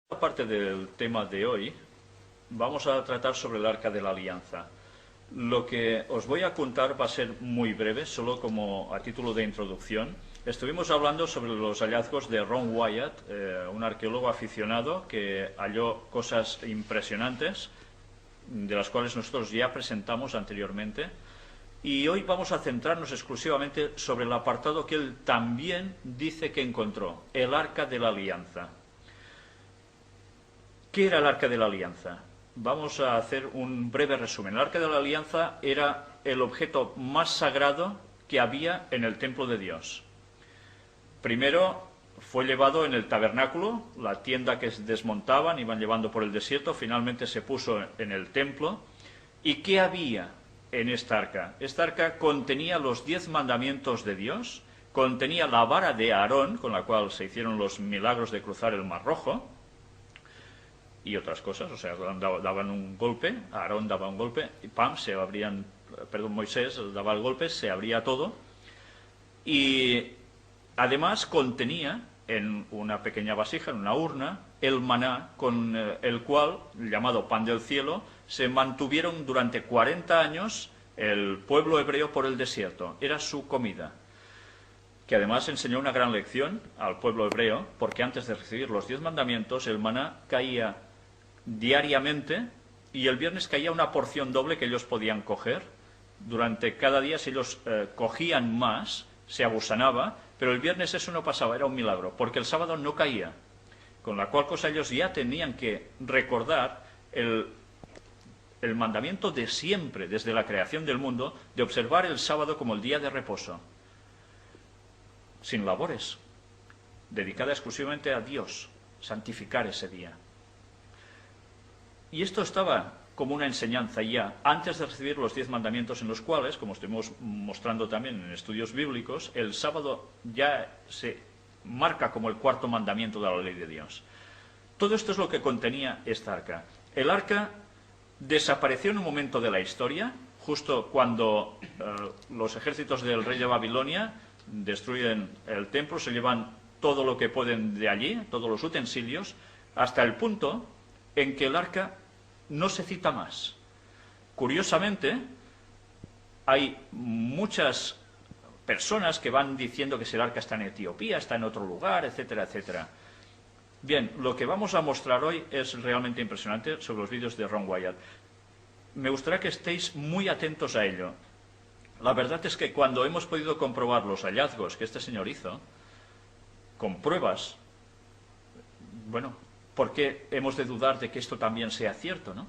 Parte del tema de hoy, vamos a tratar sobre el Arca de la Alianza. Lo que os voy a contar va a ser muy breve, solo como a título de introducción. Estuvimos hablando sobre los hallazgos de Ron Wyatt, un arqueólogo aficionado que halló cosas impresionantes, de las cuales nosotros ya presentamos anteriormente. Y hoy vamos a centrarnos exclusivamente sobre el apartado que él también dice que encontró, el Arca de la Alianza. ¿Qué era el Arca de la Alianza? Vamos a hacer un breve resumen. El Arca de la Alianza era el objeto más sagrado que había en el templo de Dios. Primero fue llevado en el tabernáculo, la tienda que desmontaban, iban llevando por el desierto, finalmente se puso en el templo. ¿Y qué había en esta arca? Esta arca contenía los 10 mandamientos de Dios, contenía la vara de Aarón, con la cual se hicieron los milagros de cruzar el Mar Rojo, y otras cosas, o sea, daban un golpe, Aarón daba un golpe, y ¡pam!, Moisés daba el golpe, se abría todo, y además contenía en una pequeña vasija, en una urna, el maná, con el cual, llamado pan del cielo, se mantuvieron durante 40 años el pueblo hebreo por el desierto, era su comida, que además enseñó una gran lección al pueblo hebreo, porque antes de recibir los 10 mandamientos, el maná caía diariamente, y el viernes caía una porción doble que ellos podían coger. Durante cada día, si ellos cogían más, se abusanaba, pero el viernes eso no pasaba, era un milagro, porque el sábado no caía, con la cual cosa ellos ya tenían que recordar el mandamiento de siempre, desde la creación del mundo, de observar el sábado como el día de reposo, sin labores, dedicada exclusivamente a Dios, santificar ese día. Y esto estaba como una enseñanza ya antes de recibir los 10 mandamientos, en los cuales, como estuvimos mostrando también en estudios bíblicos, el sábado ya se marca como el cuarto mandamiento de la ley de Dios. Todo esto es lo que contenía esta arca. El arca desapareció en un momento de la historia, justo cuando los ejércitos del rey de Babilonia destruyen el templo, se llevan todo lo que pueden de allí, todos los utensilios, hasta el punto en que el arca no se cita más. Curiosamente, hay muchas personas que van diciendo que si el arca está en Etiopía, está en otro lugar, etcétera, etcétera. Bien, lo que vamos a mostrar hoy es realmente impresionante sobre los vídeos de Ron Wyatt. Me gustaría que estéis muy atentos a ello. La verdad es que cuando hemos podido comprobar los hallazgos que este señor hizo, con pruebas, bueno, ¿por qué hemos de dudar de que esto también sea cierto, no?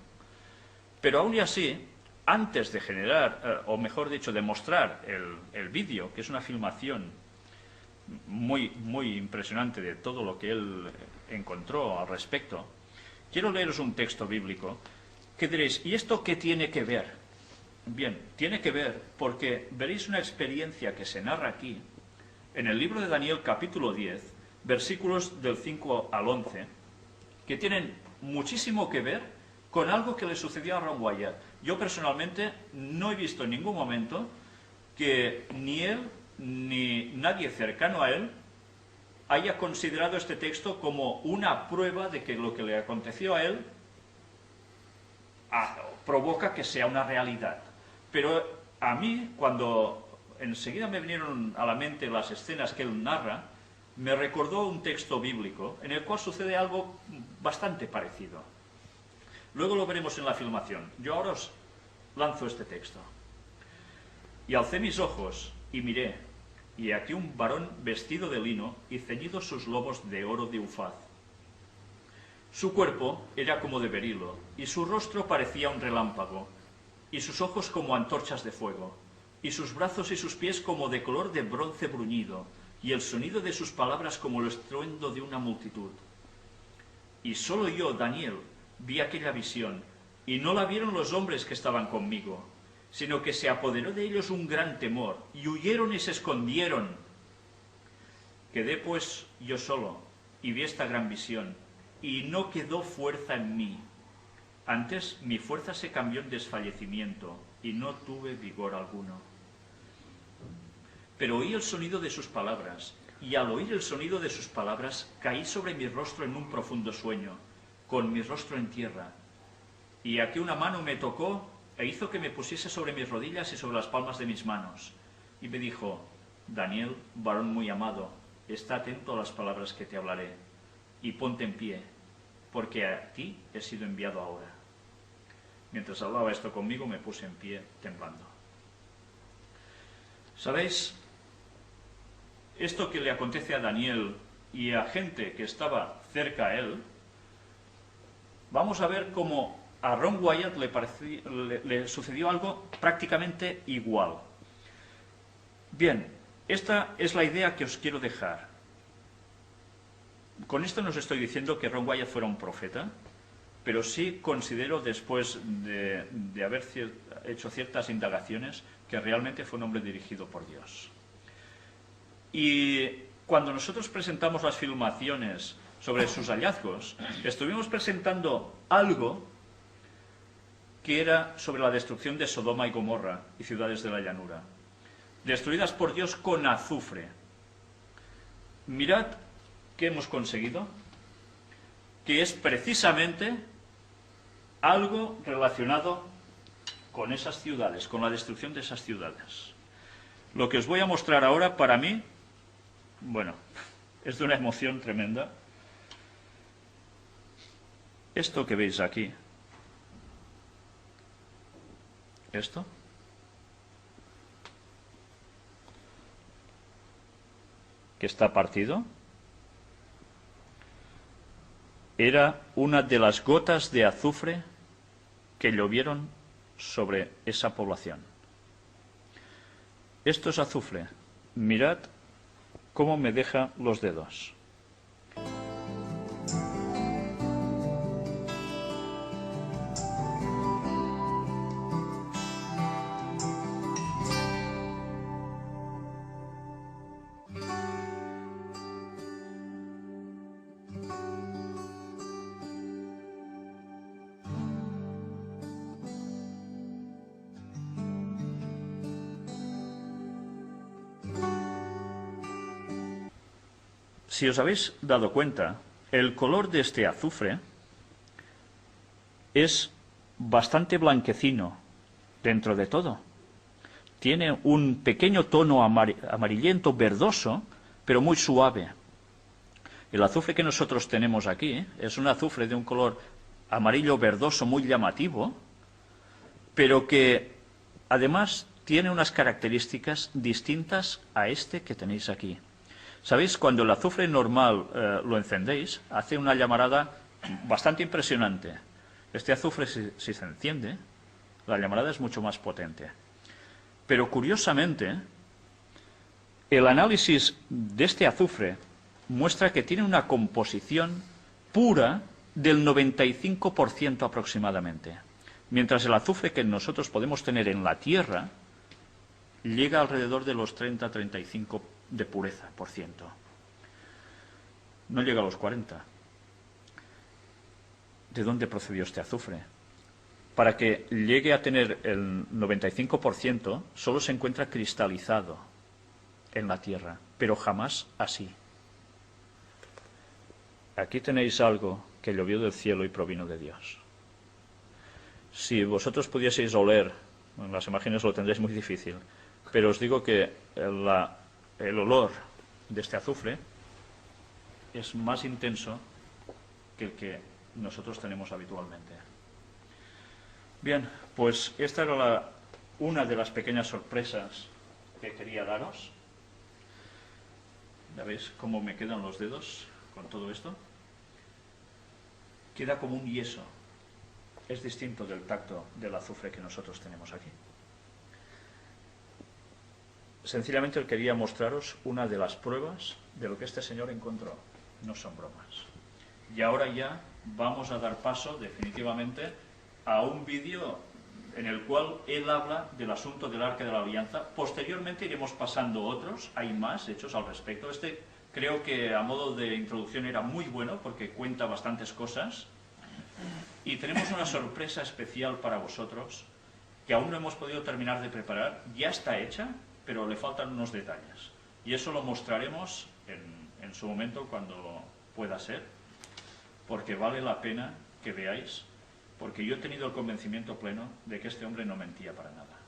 Pero aún y así, antes de generar, o mejor dicho, de mostrar el vídeo, que es una filmación muy, muy impresionante de todo lo que él encontró al respecto, quiero leeros un texto bíblico que diréis, ¿y esto qué tiene que ver? Bien, tiene que ver porque veréis una experiencia que se narra aquí, en el libro de Daniel capítulo 10, versículos del 5 al 11, que tienen muchísimo que ver con algo que le sucedió a Ron Wyatt. Yo personalmente no he visto en ningún momento que ni él ni nadie cercano a él haya considerado este texto como una prueba de que lo que le aconteció a él provoca que sea una realidad. Pero a mí, cuando enseguida me vinieron a la mente las escenas que él narra, me recordó un texto bíblico en el cual sucede algo bastante parecido. Luego lo veremos en la filmación. Yo ahora os lanzo este texto. Y alcé mis ojos y miré, y aquí un varón vestido de lino y ceñidos sus lomos de oro de Ufaz. Su cuerpo era como de berilo, y su rostro parecía un relámpago, y sus ojos como antorchas de fuego, y sus brazos y sus pies como de color de bronce bruñido, y el sonido de sus palabras como el estruendo de una multitud. Y solo yo, Daniel, vi aquella visión, y no la vieron los hombres que estaban conmigo, sino que se apoderó de ellos un gran temor, y huyeron y se escondieron. Quedé pues yo solo, y vi esta gran visión, y no quedó fuerza en mí. Antes mi fuerza se cambió en desfallecimiento, y no tuve vigor alguno. Pero oí el sonido de sus palabras, y al oír el sonido de sus palabras caí sobre mi rostro en un profundo sueño, con mi rostro en tierra. Y aquí una mano me tocó e hizo que me pusiese sobre mis rodillas y sobre las palmas de mis manos. Y me dijo: Daniel, varón muy amado, está atento a las palabras que te hablaré, y ponte en pie, porque a ti he sido enviado ahora. Mientras hablaba esto conmigo, me puse en pie, temblando. ¿Sabéis? Esto que le acontece a Daniel y a gente que estaba cerca a él, vamos a ver cómo a Ron Wyatt le sucedió algo prácticamente igual. Bien, esta es la idea que os quiero dejar. Con esto no os estoy diciendo que Ron Wyatt fuera un profeta, pero sí considero, después de haber hecho ciertas indagaciones, que realmente fue un hombre dirigido por Dios. Y cuando nosotros presentamos las filmaciones sobre sus hallazgos, estuvimos presentando algo que era sobre la destrucción de Sodoma y Gomorra y ciudades de la llanura, destruidas por Dios con azufre. Mirad qué hemos conseguido, que es precisamente algo relacionado con esas ciudades, con la destrucción de esas ciudades. Lo que os voy a mostrar ahora, para mí, bueno, es de una emoción tremenda. Esto que veis aquí, esto, que está partido, era una de las gotas de azufre que llovieron sobre esa población. Esto es azufre. Mirad cómo me deja los dedos. Si os habéis dado cuenta, el color de este azufre es bastante blanquecino dentro de todo. Tiene un pequeño tono amarillento, verdoso, pero muy suave. El azufre que nosotros tenemos aquí es un azufre de un color amarillo verdoso muy llamativo, pero que además tiene unas características distintas a este que tenéis aquí. ¿Sabéis? Cuando el azufre normal lo encendéis, hace una llamarada bastante impresionante. Este azufre, si se enciende, la llamarada es mucho más potente. Pero curiosamente, el análisis de este azufre muestra que tiene una composición pura del 95% aproximadamente. Mientras el azufre que nosotros podemos tener en la Tierra llega alrededor de los 30-35% de pureza, por ciento. No llega a los 40. ¿De dónde procedió este azufre? Para que llegue a tener el 95%, solo se encuentra cristalizado en la Tierra, pero jamás así. Aquí tenéis algo que llovió del cielo y provino de Dios. Si vosotros pudieseis oler, en las imágenes lo tendréis muy difícil, pero os digo que el olor de este azufre es más intenso que el que nosotros tenemos habitualmente. Bien, pues esta era una de las pequeñas sorpresas que quería daros. ¿Ya veis cómo me quedan los dedos con todo esto? Queda como un yeso. Es distinto del tacto del azufre que nosotros tenemos aquí. Sencillamente quería mostraros una de las pruebas de lo que este señor encontró. No son bromas. Y ahora ya vamos a dar paso definitivamente a un vídeo en el cual él habla del asunto del Arca de la Alianza. Posteriormente iremos pasando otros, hay más hechos al respecto. Este creo que a modo de introducción era muy bueno porque cuenta bastantes cosas. Y tenemos una sorpresa especial para vosotros que aún no hemos podido terminar de preparar. Ya está hecha, pero le faltan unos detalles. Y eso lo mostraremos en su momento cuando pueda ser. porque vale la pena que veáis, porque yo he tenido el convencimiento pleno de que este hombre no mentía para nada.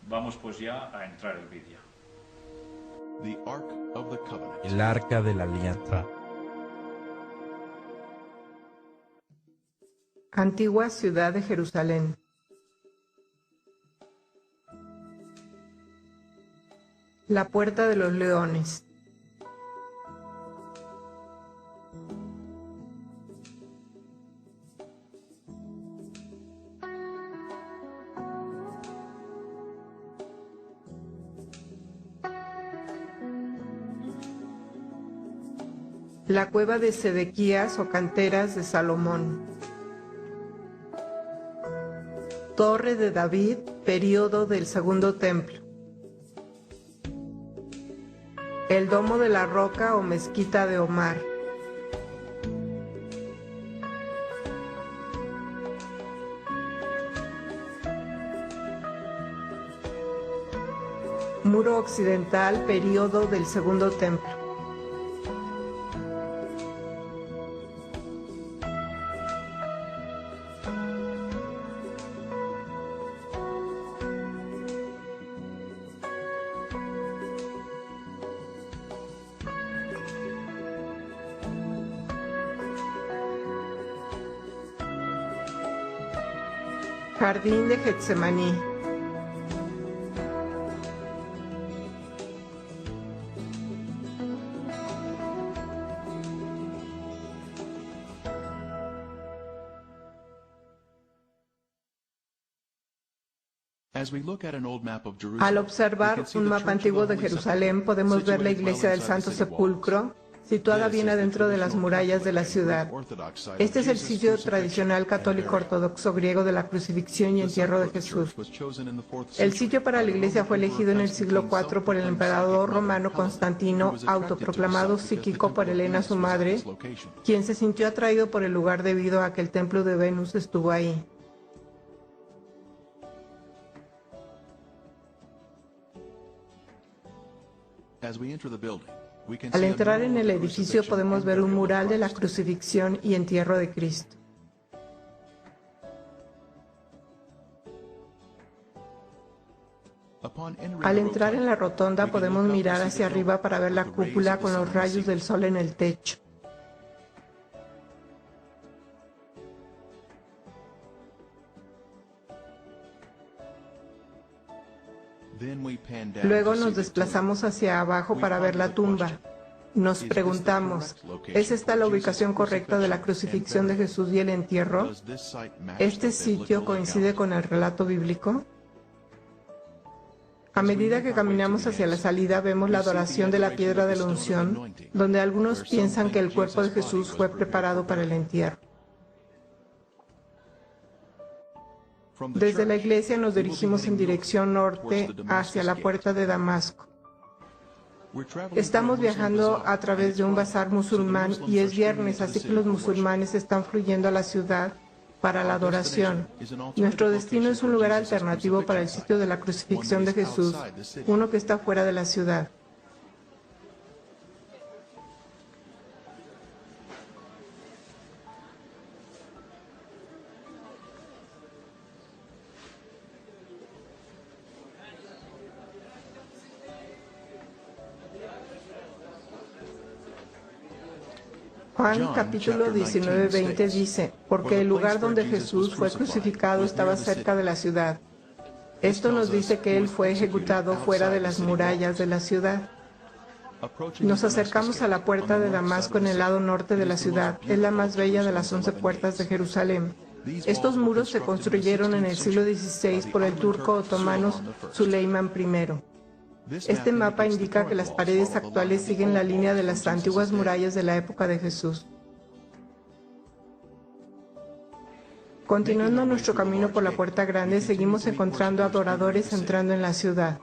Vamos pues ya a entrar el vídeo. El Arca de la Alianza. Antigua ciudad de Jerusalén. La puerta de los leones. La cueva de Sedequías o canteras de Salomón. Torre de David, período del Segundo Templo. El domo de la roca o mezquita de Omar. Muro occidental, período del Segundo Templo. Jardín de Getsemaní. Al observar un mapa antiguo de Jerusalén, podemos ver la iglesia del Santo Sepulcro, situada bien adentro de las murallas de la ciudad. Este es el sitio tradicional católico ortodoxo griego de la crucifixión y entierro de Jesús. El sitio para la iglesia fue elegido en el siglo IV por el emperador romano Constantino, autoproclamado psíquico por Helena, su madre, quien se sintió atraído por el lugar debido a que el templo de Venus estuvo ahí. Al entrar en el edificio podemos ver un mural de la crucifixión y entierro de Cristo. Al entrar en la rotonda podemos mirar hacia arriba para ver la cúpula con los rayos del sol en el techo. Luego nos desplazamos hacia abajo para ver la tumba. Nos preguntamos, ¿es esta la ubicación correcta de la crucifixión de Jesús y el entierro? ¿Este sitio coincide con el relato bíblico? A medida que caminamos hacia la salida, vemos la adoración de la piedra de la unción, donde algunos piensan que el cuerpo de Jesús fue preparado para el entierro. Desde la iglesia nos dirigimos en dirección norte hacia la puerta de Damasco. Estamos viajando a través de un bazar musulmán y es viernes, así que los musulmanes están fluyendo a la ciudad para la adoración. Nuestro destino es un lugar alternativo para el sitio de la crucifixión de Jesús, uno que está fuera de la ciudad. Juan capítulo 19:20 dice, porque el lugar donde Jesús fue crucificado estaba cerca de la ciudad. Esto nos dice que Él fue ejecutado fuera de las murallas de la ciudad. Nos acercamos a la puerta de Damasco en el lado norte de la ciudad. Es la más bella de las 11 puertas de Jerusalén. Estos muros se construyeron en el siglo XVI por el turco otomano Süleyman I. Este mapa indica que las paredes actuales siguen la línea de las antiguas murallas de la época de Jesús. Continuando nuestro camino por la puerta grande, seguimos encontrando adoradores entrando en la ciudad.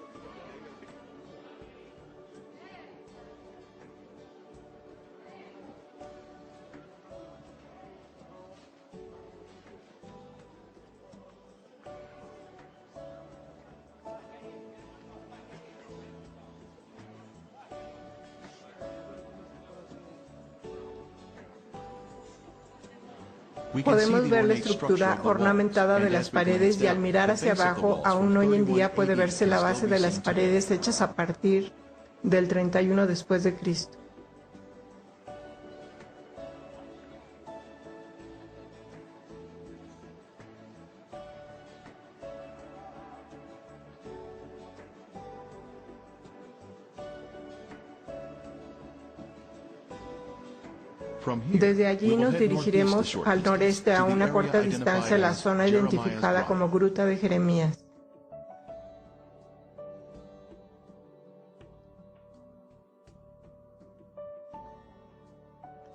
Podemos ver la estructura ornamentada de las paredes y al mirar hacia abajo, aún hoy en día puede verse la base de las paredes hechas a partir del 31 después de Cristo. Desde allí nos dirigiremos al noreste a una corta distancia a la zona identificada como Gruta de Jeremías.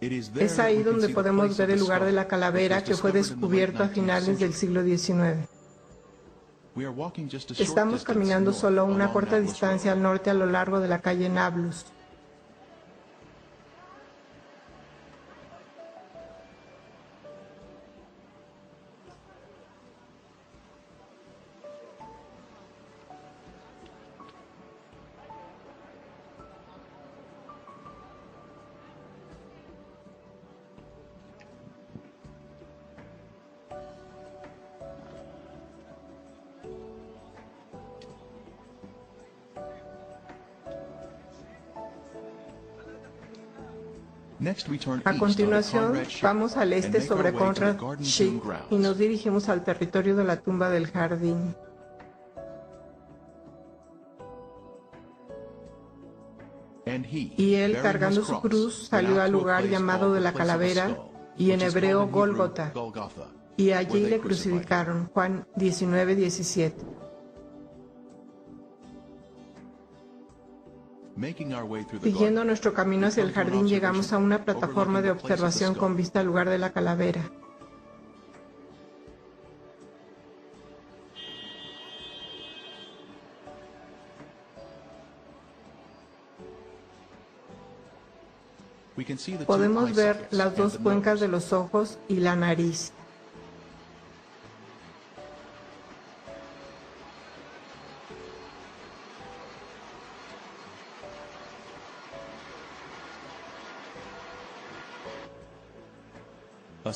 Es ahí donde podemos ver el lugar de la calavera que fue descubierto a finales del siglo XIX. Estamos caminando solo a una corta distancia al norte a lo largo de la calle Nablus. A continuación, vamos al este sobre Conrad Schick y nos dirigimos al territorio de la tumba del jardín. Y él, cargando su cruz, salió al lugar llamado de la calavera, y en hebreo Gólgota, y allí le crucificaron. Juan 19:17. Siguiendo nuestro camino hacia el jardín, llegamos a una plataforma de observación con vista al lugar de la calavera. Podemos ver las dos cuencas de los ojos y la nariz.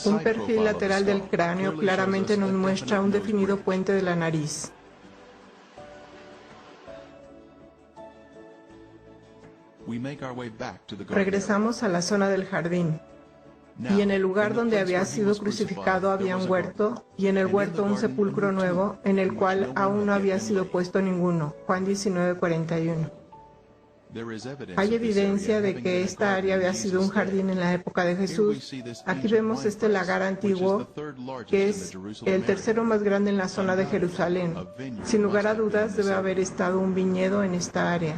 Un perfil lateral del cráneo claramente nos muestra un definido puente de la nariz. Regresamos a la zona del jardín. Y en el lugar donde había sido crucificado había un huerto, y en el huerto un sepulcro nuevo, en el cual aún no había sido puesto ninguno. Juan 19:41. Hay evidencia de que esta área había sido un jardín en la época de Jesús. Aquí vemos este lagar antiguo, que es el tercero más grande en la zona de Jerusalén. Sin lugar a dudas, debe haber estado un viñedo en esta área.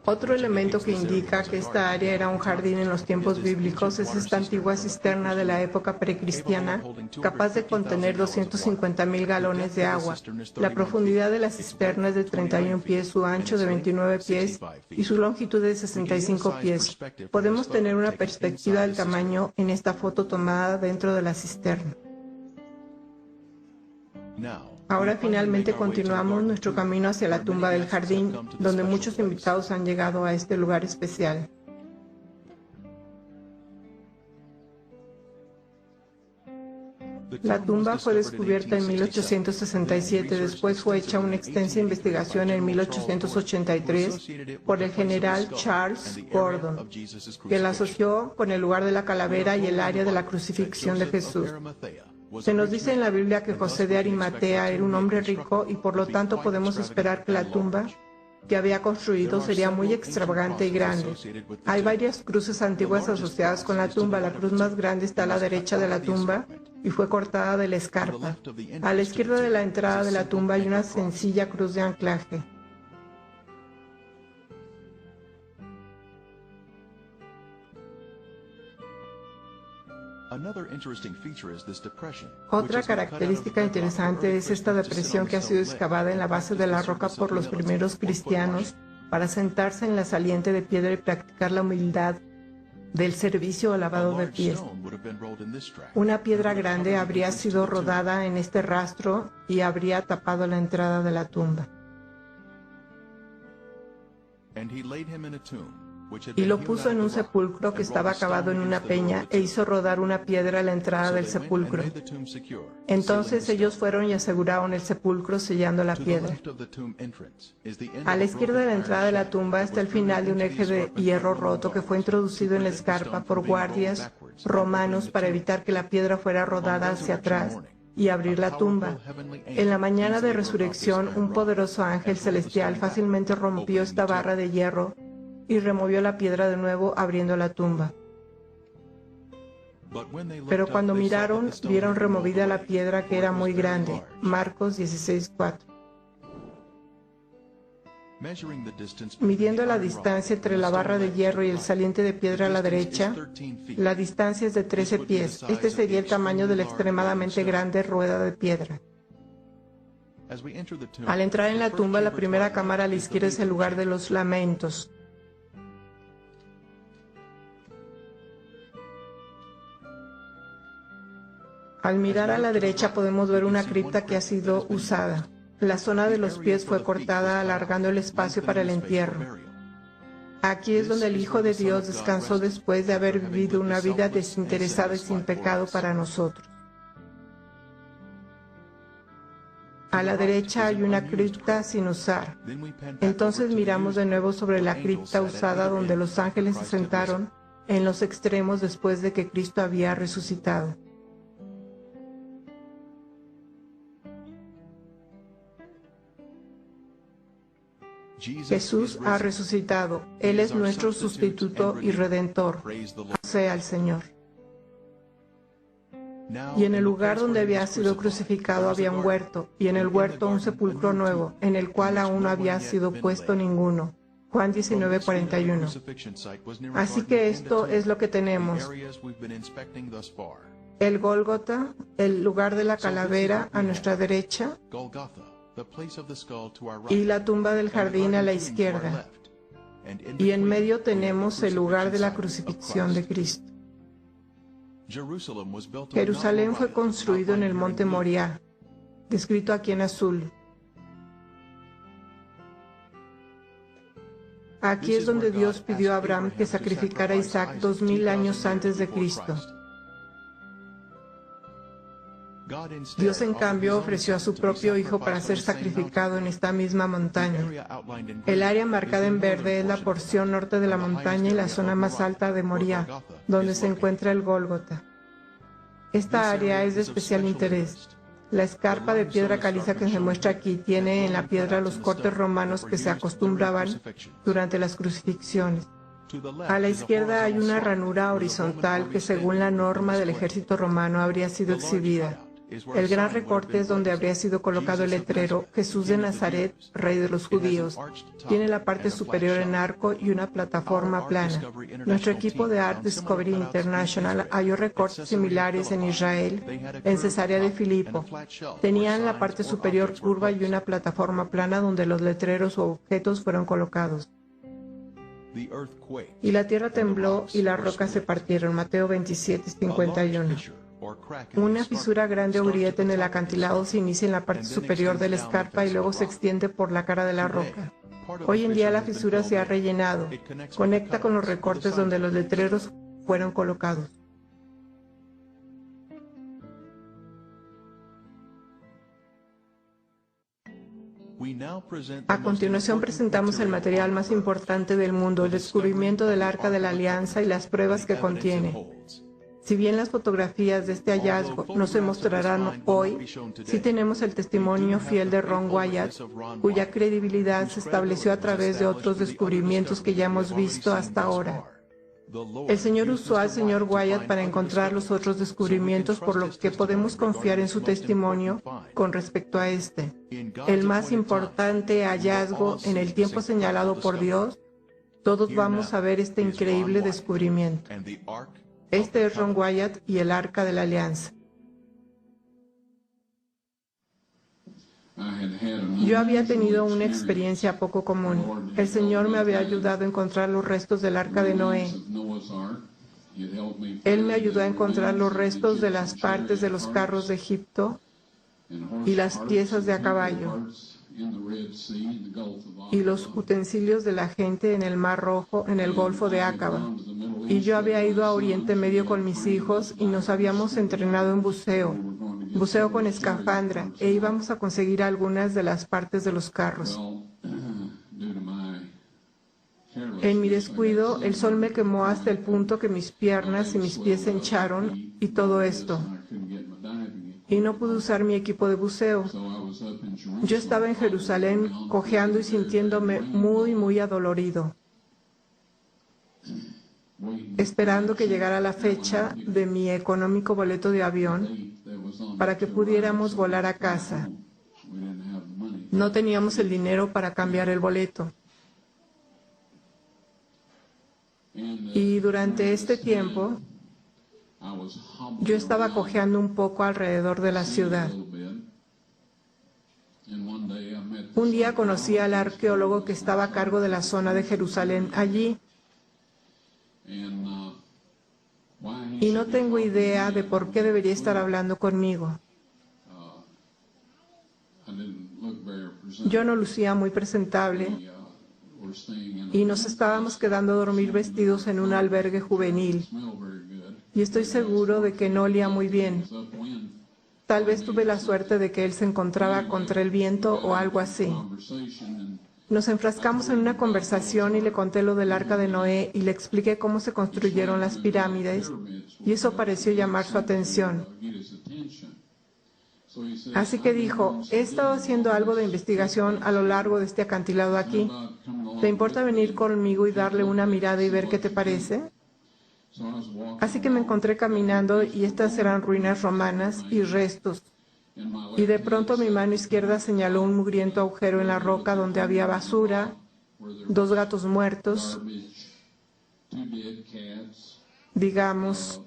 Otro elemento que indica que esta área era un jardín en los tiempos bíblicos es esta antigua cisterna de la época precristiana, capaz de contener 250,000 galones de agua. La profundidad de la cisterna es de 31 pies, su ancho de 29 pies y su longitud de 65 pies. Podemos tener una perspectiva del tamaño en esta foto tomada dentro de la cisterna. Ahora finalmente continuamos nuestro camino hacia la tumba del jardín, donde muchos invitados han llegado a este lugar especial. La tumba fue descubierta en 1867, después fue hecha una extensa investigación en 1883 por el general Charles Gordon, que la asoció con el lugar de la calavera y el área de la crucifixión de Jesús. Se nos dice en la Biblia que José de Arimatea era un hombre rico y por lo tanto podemos esperar que la tumba que había construido sería muy extravagante y grande. Hay varias cruces antiguas asociadas con la tumba. La cruz más grande está a la derecha de la tumba y fue cortada de la escarpa. A la izquierda de la entrada de la tumba hay una sencilla cruz de anclaje. Otra característica interesante es esta depresión que ha sido excavada en la base de la roca por los primeros cristianos para sentarse en la saliente de piedra y practicar la humildad del servicio o lavado de pies. Una piedra grande habría sido rodada en este rastro y habría tapado la entrada de la tumba. y lo puso en un sepulcro que estaba cavado en una peña, e hizo rodar una piedra a la entrada del sepulcro. Entonces ellos fueron y aseguraron el sepulcro sellando la piedra. A la izquierda de la entrada de la tumba está el final de un eje de hierro roto que fue introducido en la escarpa por guardias romanos para evitar que la piedra fuera rodada hacia atrás y abrir la tumba. En la mañana de resurrección, un poderoso ángel celestial fácilmente rompió esta barra de hierro y removió la piedra de nuevo, abriendo la tumba. Pero cuando miraron, vieron removida la piedra, que era muy grande. Marcos 16:4. Midiendo la distancia entre la barra de hierro y el saliente de piedra a la derecha, la distancia es de 13 pies. Este sería el tamaño de la extremadamente grande rueda de piedra. Al entrar en la tumba, la primera cámara a la izquierda es el lugar de los lamentos. Al mirar a la derecha podemos ver una cripta que ha sido usada. La zona de los pies fue cortada, alargando el espacio para el entierro. Aquí es donde el Hijo de Dios descansó después de haber vivido una vida desinteresada y sin pecado para nosotros. A la derecha hay una cripta sin usar. Entonces miramos de nuevo sobre la cripta usada, donde los ángeles se sentaron en los extremos después de que Cristo había resucitado. Jesús ha resucitado. Él es nuestro sustituto y redentor. Sea el Señor. Y en el lugar donde había sido crucificado había un huerto, y en el huerto un sepulcro nuevo, en el cual aún no había sido puesto ninguno. Juan 19:41. Así que esto es lo que tenemos. El Gólgota, el lugar de la calavera a nuestra derecha, y la tumba del jardín a la izquierda. Y en medio tenemos el lugar de la crucifixión de Cristo. Jerusalén fue construido en el monte Moriah, descrito aquí en azul. Aquí es donde Dios pidió a Abraham que sacrificara a Isaac 2000 años antes de Cristo. Dios, en cambio, ofreció a su propio Hijo para ser sacrificado en esta misma montaña. El área marcada en verde es la porción norte de la montaña y la zona más alta de Moriah, donde se encuentra el Gólgota. Esta área es de especial interés. La escarpa de piedra caliza que se muestra aquí tiene en la piedra los cortes romanos que se acostumbraban durante las crucifixiones. A la izquierda hay una ranura horizontal que, según la norma del ejército romano, habría sido exhibida. El gran recorte es donde habría sido colocado el letrero Jesús de Nazaret, Rey de los Judíos. Tiene la parte superior en arco y una plataforma plana. Nuestro equipo de Art Discovery International halló recortes similares en Israel, en Cesarea de Filipo. Tenían la parte superior curva y una plataforma plana donde los letreros o objetos fueron colocados. Y la tierra tembló y las rocas se partieron. Mateo 27:51. Una fisura grande o grieta en el acantilado se inicia en la parte superior de la escarpa y luego se extiende por la cara de la roca. Hoy en día la fisura se ha rellenado. Conecta con los recortes donde los letreros fueron colocados. A continuación presentamos el material más importante del mundo, el descubrimiento del Arca de la Alianza y las pruebas que contiene. Si bien las fotografías de este hallazgo no se mostrarán hoy, sí tenemos el testimonio fiel de Ron Wyatt, cuya credibilidad se estableció a través de otros descubrimientos que ya hemos visto hasta ahora. El Señor usó al Señor Wyatt para encontrar los otros descubrimientos, por lo que podemos confiar en su testimonio con respecto a este. El más importante hallazgo en el tiempo señalado por Dios. Todos vamos a ver este increíble descubrimiento. Este es Ron Wyatt y el Arca de la Alianza. Yo había tenido una experiencia poco común. El Señor me había ayudado a encontrar los restos del Arca de Noé. Él me ayudó a encontrar los restos de las partes de los carros de Egipto y las piezas de a caballo. y los utensilios de la gente en el Mar Rojo, en el Golfo de Acaba. Y yo había ido a Oriente Medio con mis hijos y nos habíamos entrenado en buceo con escafandra, e íbamos a conseguir algunas de las partes de los carros. En mi descuido, el sol me quemó hasta el punto que mis piernas y mis pies se hincharon y todo esto. Y no pude usar mi equipo de buceo. Yo estaba en Jerusalén cojeando y sintiéndome muy, muy adolorido, esperando que llegara la fecha de mi económico boleto de avión para que pudiéramos volar a casa. No teníamos el dinero para cambiar el boleto. Y durante este tiempo, yo estaba cojeando un poco alrededor de la ciudad. Un día conocí al arqueólogo que estaba a cargo de la zona de Jerusalén allí. Y no tengo idea de por qué debería estar hablando conmigo. Yo no lucía muy presentable y nos estábamos quedando a dormir vestidos en un albergue juvenil. Y estoy seguro de que no olía muy bien. Tal vez tuve la suerte de que él se encontraba contra el viento o algo así. Nos enfrascamos en una conversación y le conté lo del Arca de Noé y le expliqué cómo se construyeron las pirámides, y eso pareció llamar su atención. Así que dijo: he estado haciendo algo de investigación a lo largo de este acantilado aquí. ¿Te importa venir conmigo y darle una mirada y ver qué te parece? Así que me encontré caminando y estas eran ruinas romanas y restos. Y de pronto mi mano izquierda señaló un mugriento agujero en la roca donde había basura, 2 gatos muertos, digamos,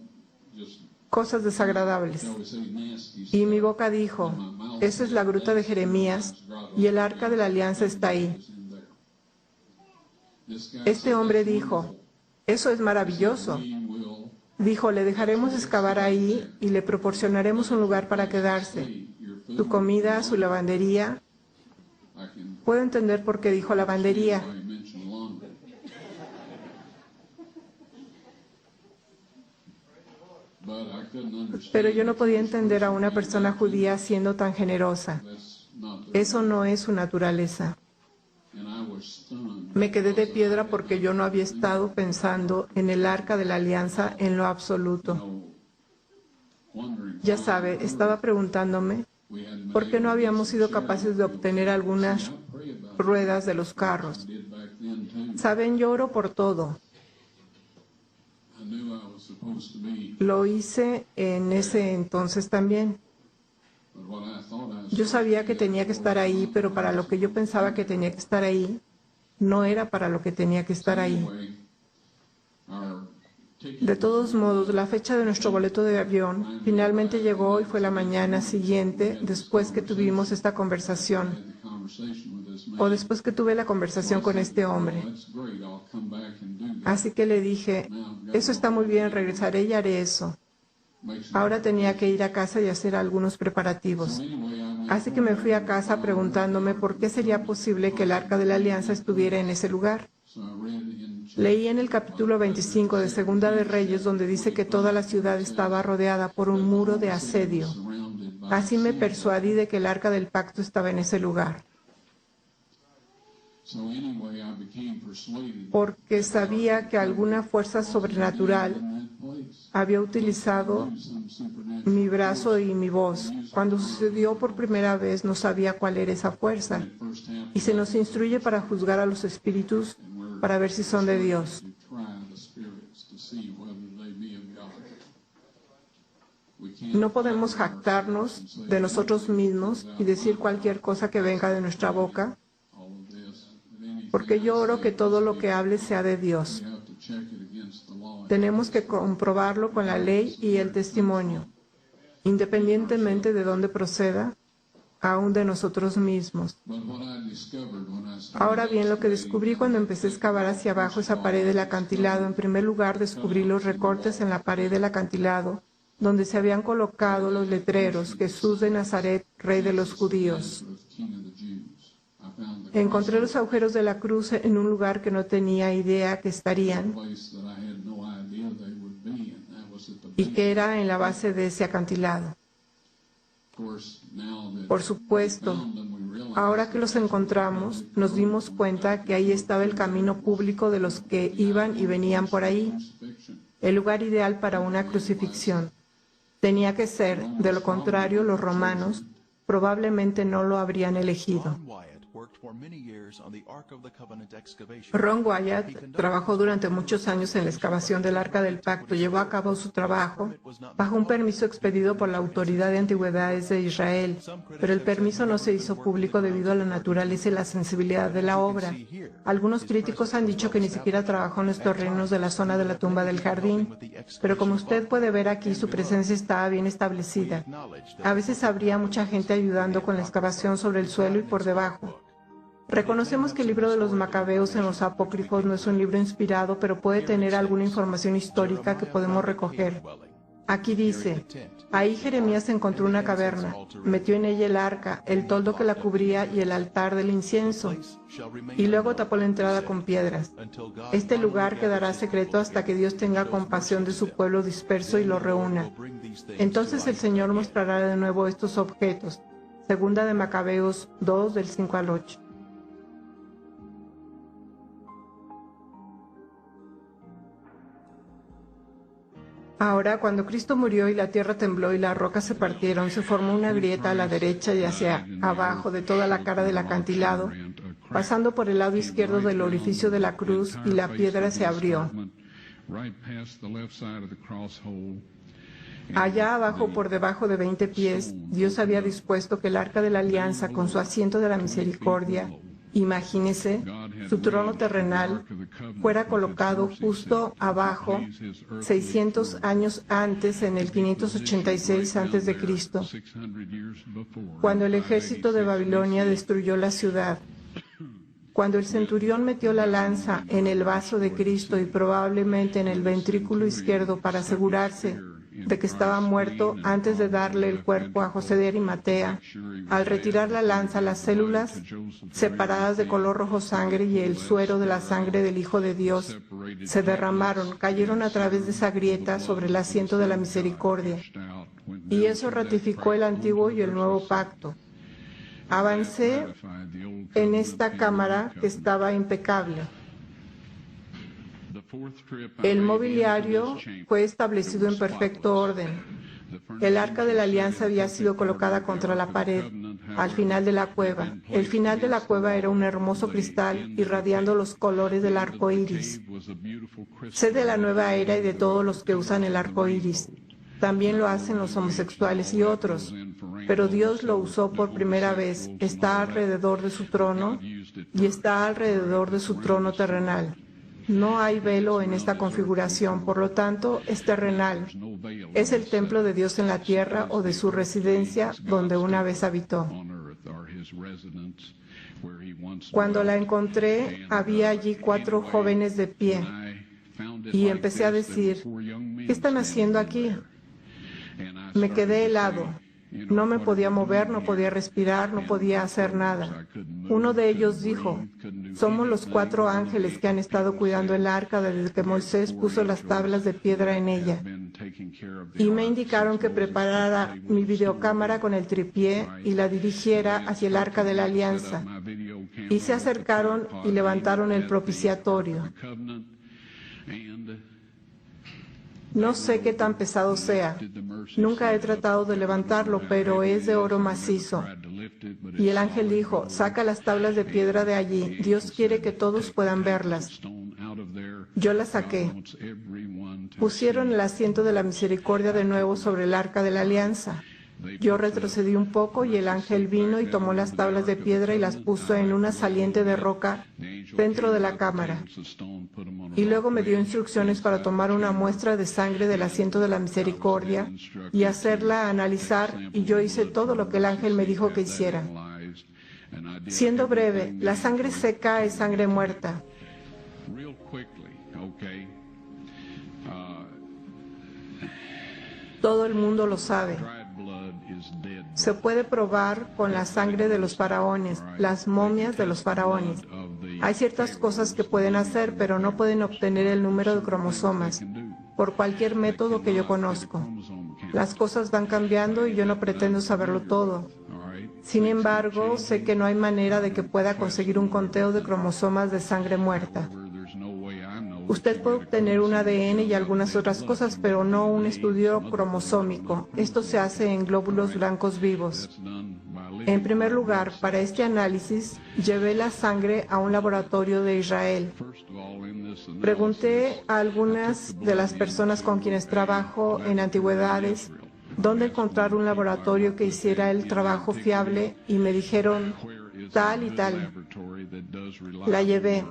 cosas desagradables. Y mi boca dijo: esa es la gruta de Jeremías y el Arca de la Alianza está ahí. Este hombre dijo: eso es maravilloso. Dijo: le dejaremos excavar ahí y le proporcionaremos un lugar para quedarse. Su comida, su lavandería. Puedo entender por qué dijo lavandería. Pero yo no podía entender a una persona judía siendo tan generosa. Eso no es su naturaleza. Me quedé de piedra porque yo no había estado pensando en el Arca de la Alianza en lo absoluto. Ya sabe, estaba preguntándome por qué no habíamos sido capaces de obtener algunas ruedas de los carros. Saben, yo oro por todo. Lo hice en ese entonces también. Yo sabía que tenía que estar ahí, pero para lo que yo pensaba que tenía que estar ahí, no era para lo que tenía que estar ahí. De todos modos, la fecha de nuestro boleto de avión finalmente llegó y fue la mañana siguiente, después que tuvimos esta conversación, o después que tuve la conversación con este hombre. Así que le dije: eso está muy bien, regresaré y haré eso. Ahora tenía que ir a casa y hacer algunos preparativos. Así que me fui a casa preguntándome por qué sería posible que el Arca de la Alianza estuviera en ese lugar. Leí en el capítulo 25 de Segunda de Reyes, donde dice que toda la ciudad estaba rodeada por un muro de asedio. Así me persuadí de que el Arca del Pacto estaba en ese lugar. Porque sabía que alguna fuerza sobrenatural había utilizado mi brazo y mi voz. Cuando sucedió por primera vez, no sabía cuál era esa fuerza. Y se nos instruye para juzgar a los espíritus, para ver si son de Dios. No podemos jactarnos de nosotros mismos y decir cualquier cosa que venga de nuestra boca, porque yo oro que todo lo que hable sea de Dios. Tenemos que comprobarlo con la ley y el testimonio, independientemente de dónde proceda, aún de nosotros mismos. Ahora bien, lo que descubrí cuando empecé a excavar hacia abajo esa pared del acantilado, en primer lugar descubrí los recortes en la pared del acantilado, donde se habían colocado los letreros: Jesús de Nazaret, Rey de los Judíos. Encontré los agujeros de la cruz en un lugar que no tenía idea que estarían y que era en la base de ese acantilado. Por supuesto, ahora que los encontramos, nos dimos cuenta que ahí estaba el camino público de los que iban y venían por ahí, el lugar ideal para una crucifixión. Tenía que ser, de lo contrario, los romanos probablemente no lo habrían elegido. Ron Wyatt trabajó durante muchos años en la excavación del Arca del Pacto. Llevó a cabo su trabajo bajo un permiso expedido por la Autoridad de Antigüedades de Israel, pero el permiso no se hizo público debido a la naturaleza y la sensibilidad de la obra. Algunos críticos han dicho que ni siquiera trabajó en los terrenos de la zona de la tumba del jardín, pero como usted puede ver aquí, su presencia estaba bien establecida. A veces habría mucha gente ayudando con la excavación sobre el suelo y por debajo. Reconocemos que el libro de los Macabeos en los Apócrifos no es un libro inspirado, pero puede tener alguna información histórica que podemos recoger. Aquí dice, ahí Jeremías encontró una caverna, metió en ella el arca, el toldo que la cubría y el altar del incienso, y luego tapó la entrada con piedras. Este lugar quedará secreto hasta que Dios tenga compasión de su pueblo disperso y lo reúna. Entonces el Señor mostrará de nuevo estos objetos. Segunda de Macabeos 2, del 5 al 8. Ahora, cuando Cristo murió y la tierra tembló y las rocas se partieron, se formó una grieta a la derecha y hacia abajo de toda la cara del acantilado, pasando por el lado izquierdo del orificio de la cruz, y la piedra se abrió. Allá abajo, por debajo de 20 pies, Dios había dispuesto que el Arca de la Alianza, con su asiento de la misericordia, imagínese, su trono terrenal, fuera colocado justo abajo, 600 años antes, en el 586 a.C., cuando el ejército de Babilonia destruyó la ciudad. Cuando el centurión metió la lanza en el vaso de Cristo y probablemente en el ventrículo izquierdo para asegurarse de que estaba muerto antes de darle el cuerpo a José de Arimatea, al retirar la lanza, las células separadas de color rojo sangre y el suero de la sangre del Hijo de Dios se derramaron, cayeron a través de esa grieta sobre el asiento de la misericordia. Y eso ratificó el antiguo y el nuevo pacto. Avancé en esta cámara que estaba impecable. El mobiliario fue establecido en perfecto orden. El Arca de la Alianza había sido colocada contra la pared, al final de la cueva. El final de la cueva era un hermoso cristal irradiando los colores del arco iris. Sé de la nueva era y de todos los que usan el arco iris. También lo hacen los homosexuales y otros. Pero Dios lo usó por primera vez. Está alrededor de su trono y está alrededor de su trono terrenal. No hay velo en esta configuración, por lo tanto, es terrenal. Es el templo de Dios en la tierra o de su residencia donde una vez habitó. Cuando la encontré, había allí 4 jóvenes de pie y empecé a decir, ¿qué están haciendo aquí? Me quedé helado. No me podía mover, no podía respirar, no podía hacer nada. Uno de ellos dijo, somos los 4 ángeles que han estado cuidando el arca desde que Moisés puso las tablas de piedra en ella. Y me indicaron que preparara mi videocámara con el tripié y la dirigiera hacia el arca de la alianza. Y se acercaron y levantaron el propiciatorio. No sé qué tan pesado sea. Nunca he tratado de levantarlo, pero es de oro macizo. Y el ángel dijo, saca las tablas de piedra de allí. Dios quiere que todos puedan verlas. Yo las saqué. Pusieron el asiento de la misericordia de nuevo sobre el arca de la alianza. Yo retrocedí un poco y el ángel vino y tomó las tablas de piedra y las puso en una saliente de roca dentro de la cámara. Y luego me dio instrucciones para tomar una muestra de sangre del asiento de la misericordia y hacerla analizar, y yo hice todo lo que el ángel me dijo que hiciera. Siendo breve, la sangre seca es sangre muerta. Todo el mundo lo sabe. Se puede probar con la sangre de los faraones, las momias de los faraones. Hay ciertas cosas que pueden hacer, pero no pueden obtener el número de cromosomas por cualquier método que yo conozco. Las cosas van cambiando y yo no pretendo saberlo todo. Sin embargo, sé que no hay manera de que pueda conseguir un conteo de cromosomas de sangre muerta. Usted puede obtener un ADN y algunas otras cosas, pero no un estudio cromosómico. Esto se hace en glóbulos blancos vivos. En primer lugar, para este análisis, llevé la sangre a un laboratorio de Israel. Pregunté a algunas de las personas con quienes trabajo en antigüedades dónde encontrar un laboratorio que hiciera el trabajo fiable y me dijeron tal y tal. La llevé.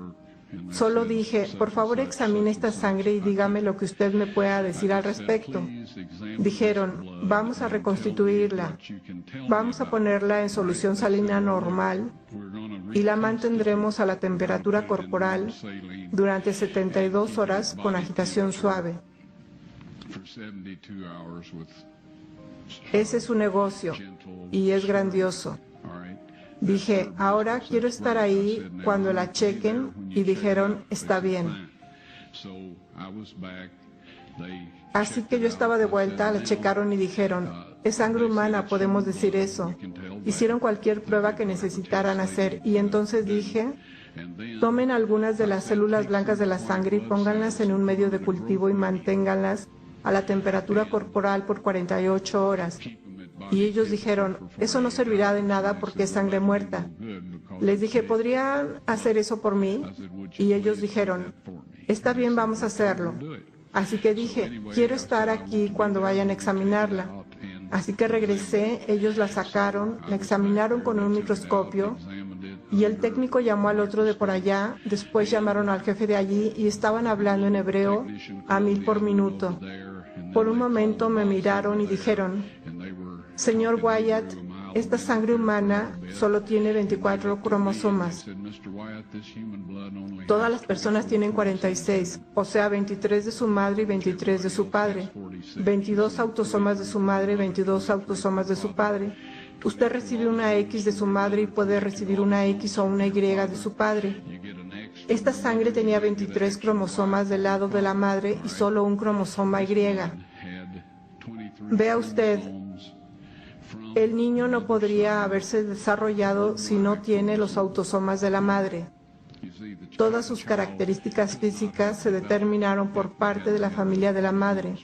Solo dije, por favor examine esta sangre y dígame lo que usted me pueda decir al respecto. Dijeron, vamos a reconstituirla, vamos a ponerla en solución salina normal y la mantendremos a la temperatura corporal durante 72 horas con agitación suave. Ese es su negocio y es grandioso. Dije, ahora quiero estar ahí cuando la chequen y dijeron, está bien. Así que yo estaba de vuelta, la checaron y dijeron, es sangre humana, podemos decir eso. Hicieron cualquier prueba que necesitaran hacer y entonces dije, tomen algunas de las células blancas de la sangre y pónganlas en un medio de cultivo y manténganlas a la temperatura corporal por 48 horas. Y ellos dijeron, eso no servirá de nada porque es sangre muerta. Les dije, ¿podrían hacer eso por mí? Y ellos dijeron, está bien, vamos a hacerlo. Así que dije, quiero estar aquí cuando vayan a examinarla. Así que regresé, ellos la sacaron, la examinaron con un microscopio y el técnico llamó al otro de por allá, después llamaron al jefe de allí y estaban hablando en hebreo a 1000 por minuto. Por un momento me miraron y dijeron, señor Wyatt, esta sangre humana solo tiene 24 cromosomas. Todas las personas tienen 46, o sea, 23 de su madre y 23 de su padre. 22 autosomas de su madre y 22 autosomas de su padre. Usted recibe una X de su madre y puede recibir una X o una Y de su padre. Esta sangre tenía 23 cromosomas del lado de la madre y solo un cromosoma Y. Vea usted, el niño no podría haberse desarrollado si no tiene los autosomas de la madre. Todas sus características físicas se determinaron por parte de la familia de la madre,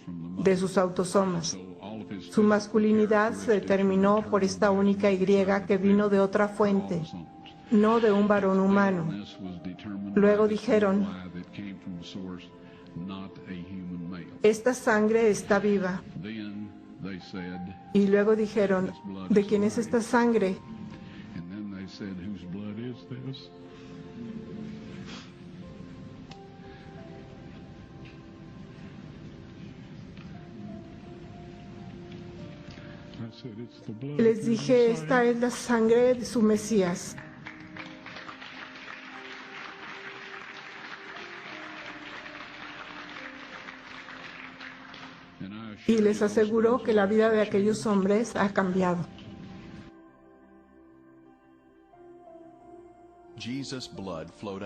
de sus autosomas. Su masculinidad se determinó por esta única Y que vino de otra fuente, no de un varón humano. Luego dijeron, esta sangre está viva. Y luego dijeron, ¿de quién es esta sangre? Les dije, esta es la sangre de su Mesías. Y les aseguro que la vida de aquellos hombres ha cambiado.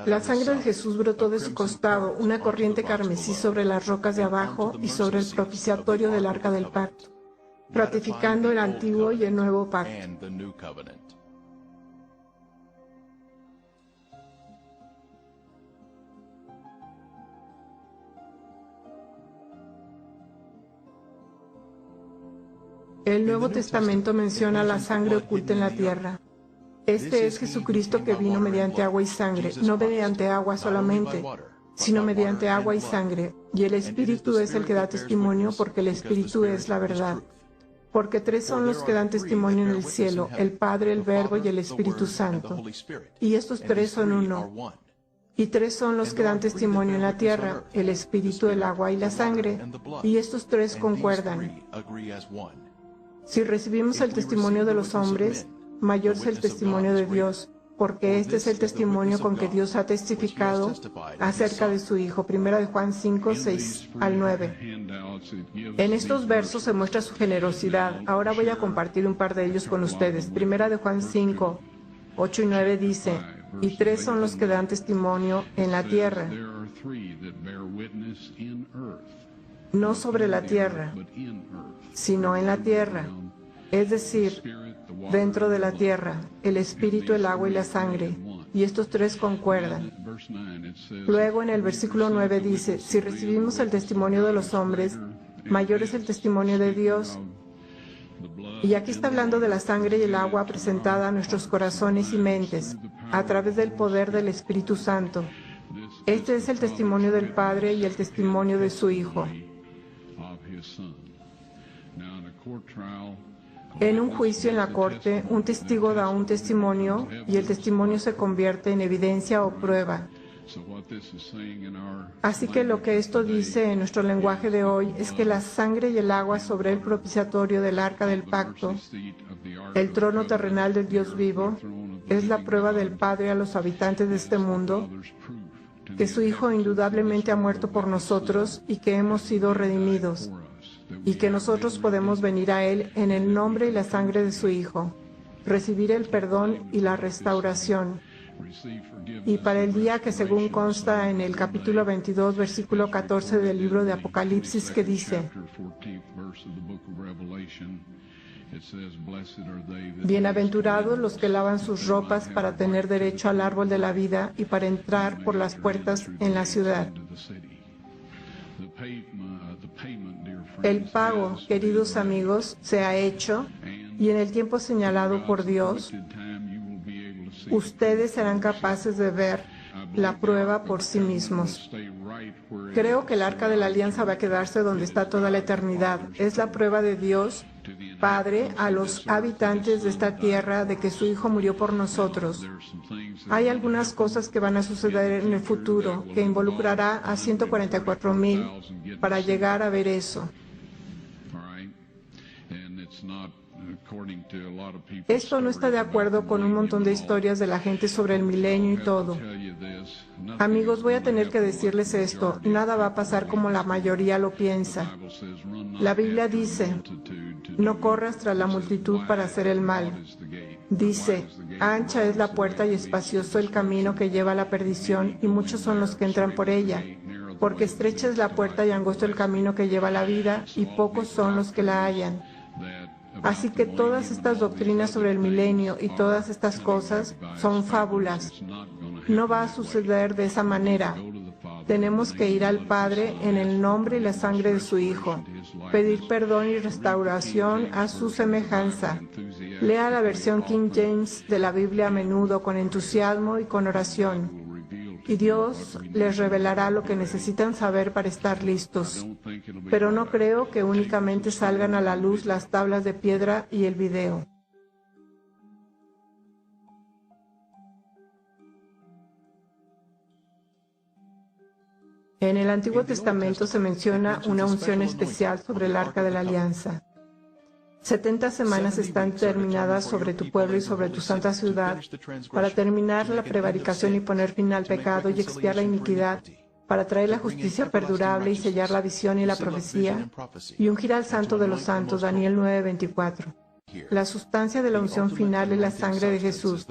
La sangre de Jesús brotó de su costado, una corriente carmesí sobre las rocas de abajo y sobre el propiciatorio del Arca del Pacto, ratificando el antiguo y el nuevo pacto. El Nuevo Testamento menciona la sangre oculta en la tierra. Este es Jesucristo que vino mediante agua y sangre, no mediante agua solamente, sino mediante agua y sangre. Y el Espíritu es el que da testimonio, porque el Espíritu es la verdad. Porque tres son los que dan testimonio en el cielo, el Padre, el Verbo y el Espíritu Santo. Y estos tres son uno. Y tres son los que dan testimonio en la tierra, el Espíritu, el agua y la sangre. Y estos tres concuerdan. Si recibimos el testimonio de los hombres, mayor es el testimonio de Dios, porque este es el testimonio con que Dios ha testificado acerca de su Hijo. 1 Juan 5, 6 al 9. En estos versos se muestra su generosidad. Ahora voy a compartir un par de ellos con ustedes. 1 Juan 5, 8 y 9 dice, y 3 son los que dan testimonio en la tierra, no sobre la tierra, sino en la tierra, es decir, dentro de la tierra, el espíritu, el agua y la sangre, y estos 3 concuerdan. Luego en el versículo 9 dice, si recibimos el testimonio de los hombres, mayor es el testimonio de Dios. Y aquí está hablando de la sangre y el agua presentada a nuestros corazones y mentes, a través del poder del Espíritu Santo. Este es el testimonio del Padre y el testimonio de su Hijo. En un juicio en la corte, un testigo da un testimonio y el testimonio se convierte en evidencia o prueba. Así que lo que esto dice en nuestro lenguaje de hoy es que la sangre y el agua sobre el propiciatorio del arca del pacto, el trono terrenal del Dios vivo, es la prueba del Padre a los habitantes de este mundo, que su Hijo indudablemente ha muerto por nosotros y que hemos sido redimidos, y que nosotros podemos venir a Él en el nombre y la sangre de su Hijo, recibir el perdón y la restauración. Y para el día que según consta en el capítulo 22, versículo 14 del libro de Apocalipsis, que dice, bienaventurados los que lavan sus ropas para tener derecho al árbol de la vida y para entrar por las puertas en la ciudad. El pago, queridos amigos, se ha hecho y en el tiempo señalado por Dios, ustedes serán capaces de ver la prueba por sí mismos. Creo que el Arca de la Alianza va a quedarse donde está toda la eternidad. Es la prueba de Dios, Padre, a los habitantes de esta tierra de que su Hijo murió por nosotros. Hay algunas cosas que van a suceder en el futuro que involucrará a 144,000 para llegar a ver eso. Esto no está de acuerdo con un montón de historias de la gente sobre el milenio y todo. Amigos, voy a tener que decirles esto, nada va a pasar como la mayoría lo piensa. La Biblia dice, no corras tras la multitud para hacer el mal. Dice, ancha es la puerta y espacioso el camino que lleva a la perdición, y muchos son los que entran por ella. Porque estrecha es la puerta y angosto el camino que lleva a la vida, y pocos son los que la hallan. Así que todas estas doctrinas sobre el milenio y todas estas cosas son fábulas. No va a suceder de esa manera. Tenemos que ir al Padre en el nombre y la sangre de su Hijo, pedir perdón y restauración a su semejanza. Lea la versión King James de la Biblia a menudo con entusiasmo y con oración. Y Dios les revelará lo que necesitan saber para estar listos. Pero no creo que únicamente salgan a la luz las tablas de piedra y el video. En el Antiguo Testamento se menciona una unción especial sobre el Arca de la Alianza. 70 semanas están terminadas sobre tu pueblo y sobre tu santa ciudad para terminar la prevaricación y poner fin al pecado y expiar la iniquidad, para traer la justicia perdurable y sellar la visión y la profecía, y ungir al Santo de los Santos, Daniel 9:24. La sustancia de la unción final es la sangre de Jesús.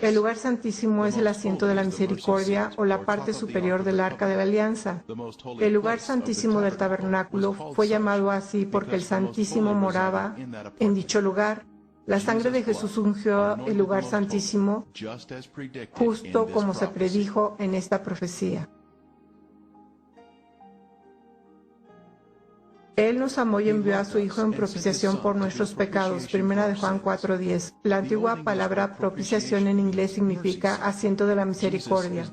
El lugar santísimo es el asiento de la misericordia o la parte superior del Arca de la Alianza. El lugar santísimo del tabernáculo fue llamado así porque el Santísimo moraba en dicho lugar. La sangre de Jesús ungió el lugar santísimo, justo como se predijo en esta profecía. Él nos amó y envió a su Hijo en propiciación por nuestros pecados. 1 Juan 4:10. La antigua palabra propiciación en inglés significa asiento de la misericordia.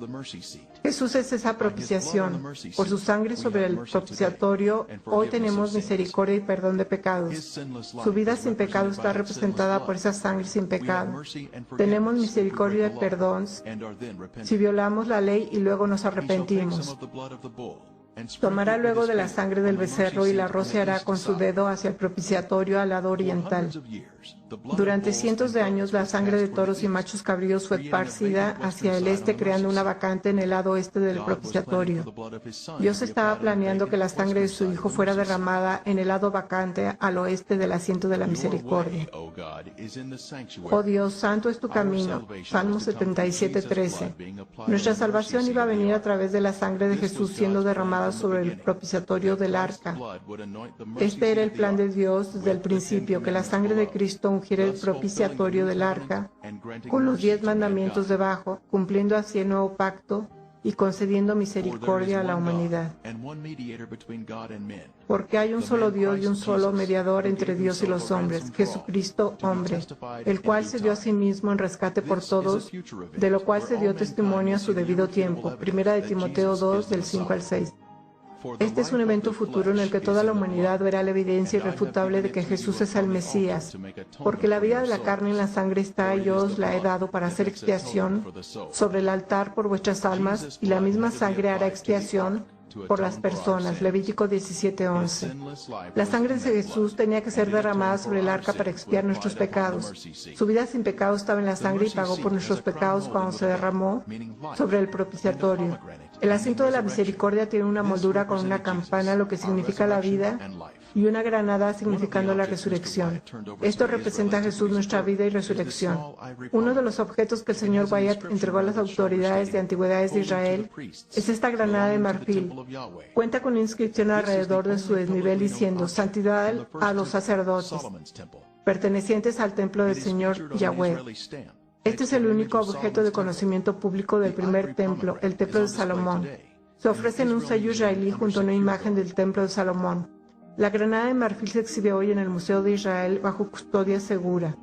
Jesús es esa propiciación. Por su sangre sobre el propiciatorio, hoy tenemos misericordia y perdón de pecados. Su vida sin pecado está representada por esa sangre sin pecado. Tenemos misericordia y perdón si violamos la ley y luego nos arrepentimos. Tomará luego de la sangre del becerro y la rociará con su dedo hacia el propiciatorio al lado oriental. Durante cientos de años, la sangre de toros y machos cabríos fue esparcida hacia el este, creando una vacante en el lado oeste del propiciatorio. Dios estaba planeando que la sangre de su Hijo fuera derramada en el lado vacante al oeste del asiento de la misericordia. Oh Dios, santo es tu camino. Salmo 77:13. Nuestra salvación iba a venir a través de la sangre de Jesús siendo derramada sobre el propiciatorio del arca. Este era el plan de Dios desde el principio, que la sangre de Cristo ungiera el propiciatorio del arca con los 10 mandamientos debajo, cumpliendo así el nuevo pacto y concediendo misericordia a la humanidad. Porque hay un solo Dios y un solo mediador entre Dios y los hombres, Jesucristo hombre, el cual se dio a sí mismo en rescate por todos, de lo cual se dio testimonio a su debido tiempo. Primera de Timoteo 2, del 5 al 6. Este es un evento futuro en el que toda la humanidad verá la evidencia irrefutable de que Jesús es el Mesías, porque la vida de la carne en la sangre está y yo os la he dado para hacer expiación sobre el altar por vuestras almas, y la misma sangre hará expiación por las personas. Levítico 17:11. La sangre de Jesús tenía que ser derramada sobre el arca para expiar nuestros pecados. Su vida sin pecado estaba en la sangre y pagó por nuestros pecados cuando se derramó sobre el propiciatorio. El asiento de la misericordia tiene una moldura con una campana, lo que significa la vida, y una granada significando la resurrección. Esto representa a Jesús, nuestra vida y resurrección. Uno de los objetos que el Señor Wyatt entregó a las autoridades de antigüedades de Israel es esta granada de marfil. Cuenta con una inscripción alrededor de su desnivel diciendo: Santidad a los sacerdotes, pertenecientes al templo del Señor Yahweh. Este es el único objeto de conocimiento público del primer templo, el templo de Salomón. Se ofrece en un sello israelí junto a una imagen del templo de Salomón. La granada de marfil se exhibe hoy en el Museo de Israel bajo custodia segura.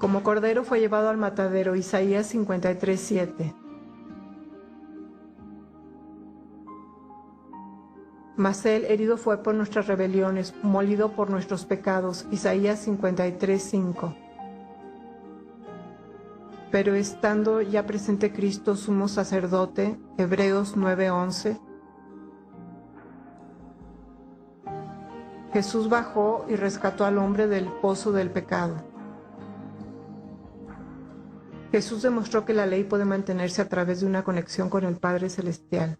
Como cordero fue llevado al matadero, Isaías 53:7. Mas él herido fue por nuestras rebeliones, molido por nuestros pecados, Isaías 53:5. Pero estando ya presente Cristo, sumo sacerdote, Hebreos 9:11, Jesús bajó y rescató al hombre del pozo del pecado. Jesús demostró que la ley puede mantenerse a través de una conexión con el Padre Celestial.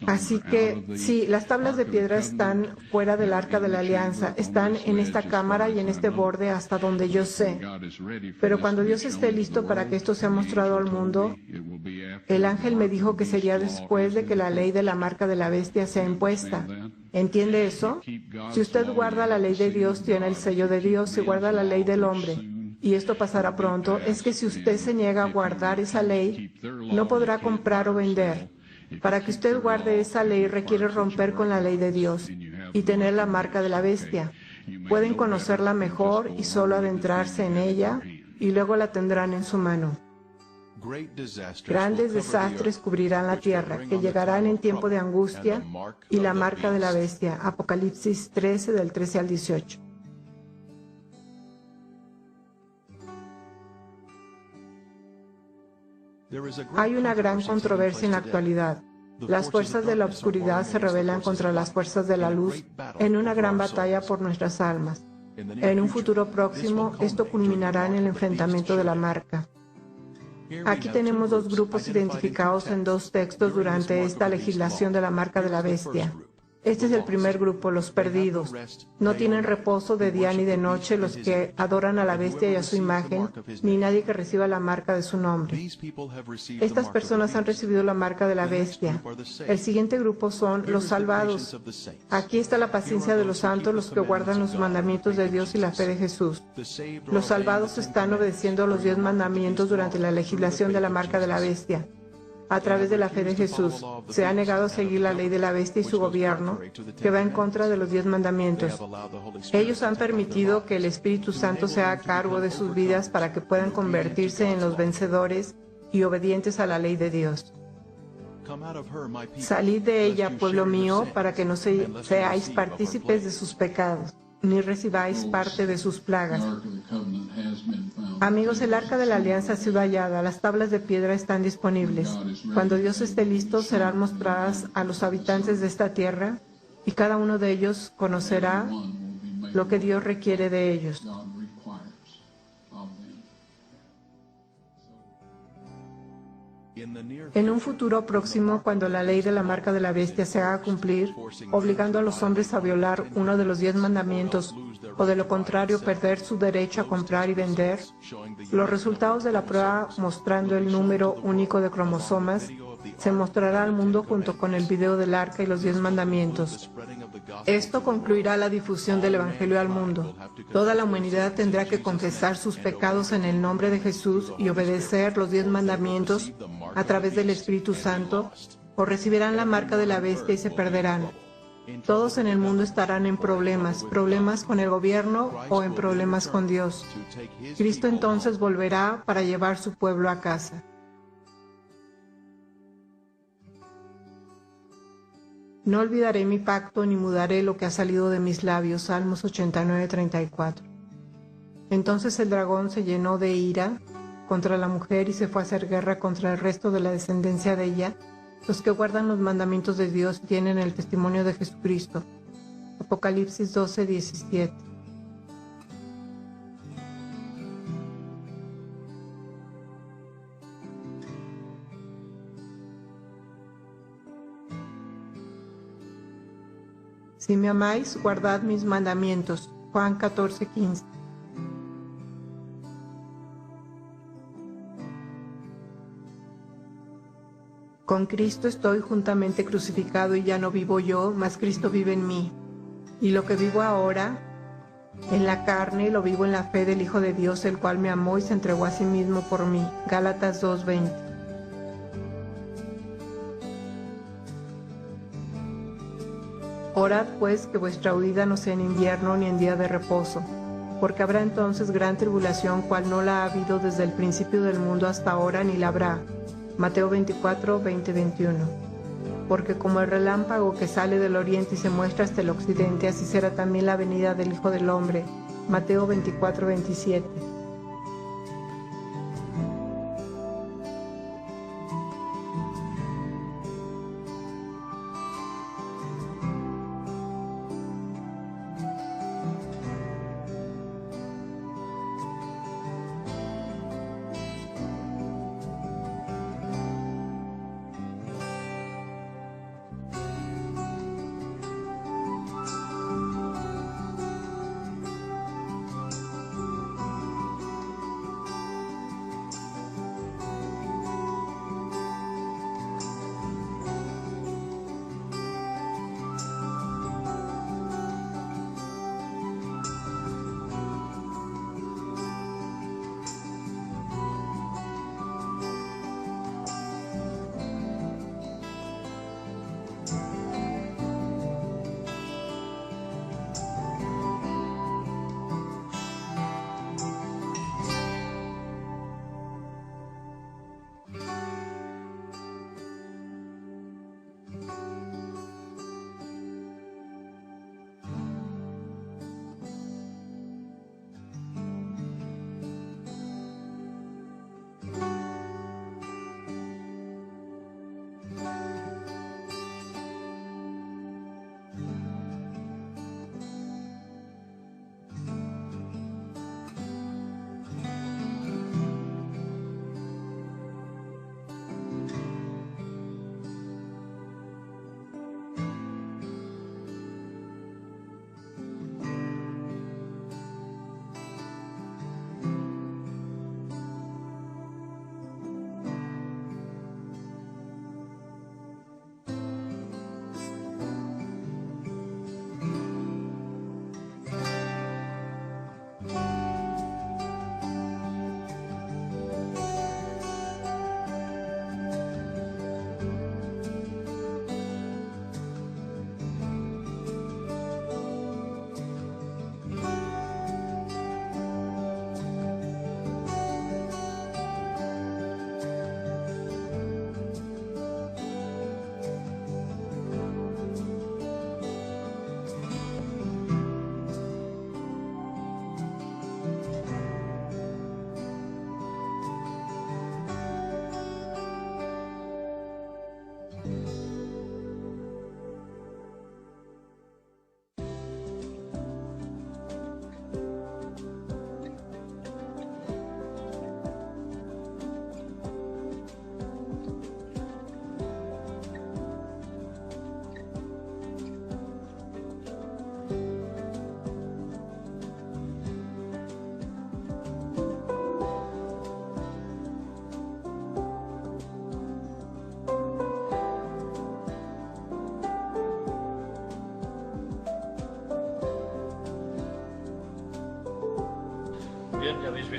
Así que sí, las tablas de piedra están fuera del arca de la alianza, están en esta cámara y en este borde hasta donde yo sé. Pero cuando Dios esté listo para que esto sea mostrado al mundo, el ángel me dijo que sería después de que la ley de la marca de la bestia sea impuesta. ¿Entiende eso? Si usted guarda la ley de Dios, tiene el sello de Dios. Si guarda la ley del hombre, y esto pasará pronto, es que si usted se niega a guardar esa ley, no podrá comprar o vender. Para que usted guarde esa ley requiere romper con la ley de Dios y tener la marca de la bestia. Pueden conocerla mejor y solo adentrarse en ella, y luego la tendrán en su mano. Grandes desastres cubrirán la tierra, que llegarán en tiempo de angustia, y la marca de la bestia. Apocalipsis 13, del 13 al 18. Hay una gran controversia en la actualidad. Las fuerzas de la oscuridad se rebelan contra las fuerzas de la luz en una gran batalla por nuestras almas. En un futuro próximo, esto culminará en el enfrentamiento de la marca. Aquí tenemos dos grupos identificados en dos textos durante esta legislación de la marca de la bestia. Este es el primer grupo, los perdidos. No tienen reposo de día ni de noche los que adoran a la bestia y a su imagen, ni nadie que reciba la marca de su nombre. Estas personas han recibido la marca de la bestia. El siguiente grupo son los salvados. Aquí está la paciencia de los santos, los que guardan los mandamientos de Dios y la fe de Jesús. Los salvados están obedeciendo los 10 mandamientos durante la legislación de la marca de la bestia. A través de la fe de Jesús, se ha negado a seguir la ley de la bestia y su gobierno, que va en contra de los 10 mandamientos. Ellos han permitido que el Espíritu Santo sea a cargo de sus vidas para que puedan convertirse en los vencedores y obedientes a la ley de Dios. Salid de ella, pueblo mío, para que no seáis partícipes de sus pecados, ni recibáis parte de sus plagas. Amigos, el arca de la alianza ha sido hallada, las tablas de piedra están disponibles. Cuando Dios esté listo, serán mostradas a los habitantes de esta tierra y cada uno de ellos conocerá lo que Dios requiere de ellos. En un futuro próximo, cuando la ley de la marca de la bestia se haga cumplir, obligando a los hombres a violar uno de los 10 mandamientos, o de lo contrario perder su derecho a comprar y vender, los resultados de la prueba mostrando el número único de cromosomas se mostrará al mundo junto con el video del arca y los 10 mandamientos. Esto concluirá la difusión del Evangelio al mundo. Toda la humanidad tendrá que confesar sus pecados en el nombre de Jesús y obedecer los 10 mandamientos a través del Espíritu Santo, o recibirán la marca de la bestia y se perderán. Todos en el mundo estarán en problemas con el gobierno o en problemas con Dios. Cristo entonces volverá para llevar su pueblo a casa. No olvidaré mi pacto ni mudaré lo que ha salido de mis labios. Salmos 89:34. Entonces el dragón se llenó de ira contra la mujer y se fue a hacer guerra contra el resto de la descendencia de ella, los que guardan los mandamientos de Dios y tienen el testimonio de Jesucristo. Apocalipsis 12:17. Si me amáis, guardad mis mandamientos. Juan 14:15. Con Cristo estoy juntamente crucificado y ya no vivo yo, mas Cristo vive en mí. Y lo que vivo ahora en la carne, lo vivo en la fe del Hijo de Dios, el cual me amó y se entregó a sí mismo por mí. Gálatas 2:20. Orad pues que vuestra huida no sea en invierno ni en día de reposo, porque habrá entonces gran tribulación, cual no la ha habido desde el principio del mundo hasta ahora, ni la habrá. Mateo 24:20-21. Porque como el relámpago que sale del oriente y se muestra hasta el occidente, así será también la venida del Hijo del Hombre. Mateo 24:27.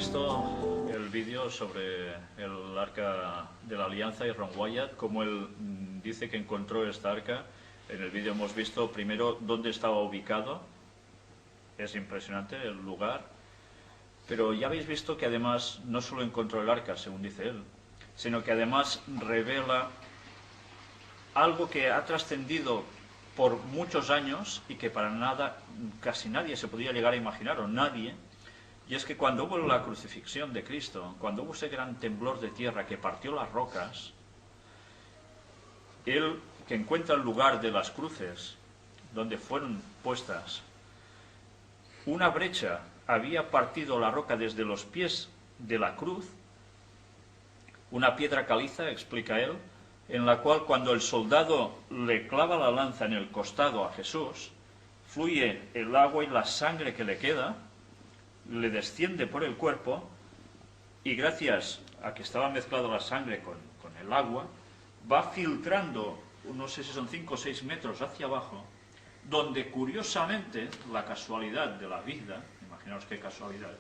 visto el vídeo sobre el arca de la alianza y Ron Wyatt, como él dice que encontró esta arca. En el vídeo hemos visto primero dónde estaba ubicado. Es impresionante el lugar. Pero ya habéis visto que además no solo encontró el arca, según dice él, sino que además revela algo que ha trascendido por muchos años y que para nada, casi nadie se podía llegar a imaginar, o nadie. Y es que cuando hubo la crucifixión de Cristo, cuando hubo ese gran temblor de tierra que partió las rocas, él, que encuentra el lugar de las cruces donde fueron puestas, una brecha había partido la roca desde los pies de la cruz, una piedra caliza, explica él, en la cual cuando el soldado le clava la lanza en el costado a Jesús, fluye el agua y la sangre que le queda, le desciende por el cuerpo, y gracias a que estaba mezclada la sangre con el agua, va filtrando, no sé si son 5 o 6 metros hacia abajo, donde curiosamente, la casualidad de la vida, imaginaos qué casualidad,